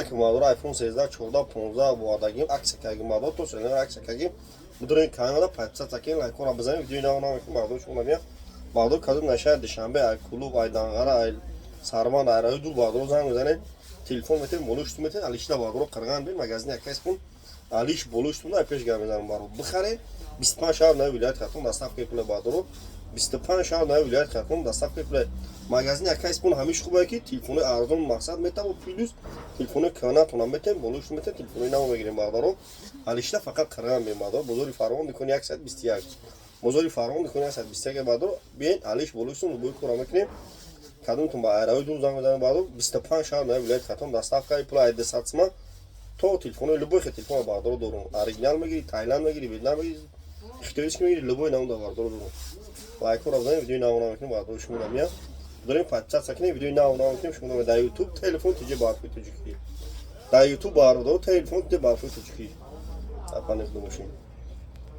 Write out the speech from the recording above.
که مادر آیفون 13 14 15 وادگیم عکس کردیم مادر تو سنر عکس کردیم بدون کانادا پچه تکین لایکو را بزنیم ویدیو نام که مادر شما میاد مادر کدوم نشه دشنبه کلوب ایدانغرا ای سارمان ارای دو مادر زنگ میزنه تلفن میته مولوشت میته علیشتا مادر قرغان بین مغازین یکیس کن علیش بولوشت میته پیش گام میزنم مادر بخره 25 شهر نه ولایت خاتون دستاف که پول مادر 25 شهر نه ولایت خاتون دستاف که پول مغازین یکیس کن همیش خوبه که تلفن ارزون مقصد میته و پلیس تلفن کانات اونم میته مولوشت میته تلفن نامو بگیریم مادر علیشتا فقط قرغان بین مادر بزرگ فرمان میکنه 121 بزرگ فرمان میکنه 121 مادر بین علیش بولوشتون رو بود کار میکنیم کدومتون با ارائه دو زنگ میزنم بعدو 25 شهر نه ولایت خاتون دستاف که پول اید ساتسما تو تلفن لبوی خ تلفن بعدو دورم اوریجینال میگیری تایلند میگیری ویتنام میگیری اختیاریش میگیری لبوی نام دو بعدو دورم لایک رو بزنید ویدیو نام میکنیم بعدو شما نمیاد داریم پچه سکنی ویدیو نام میکنیم شما در یوتیوب تلفن تیجی بارفی تیجی در یوتیوب بعدو تلفن تیجی بارفی تیجی اپانه دو ماشین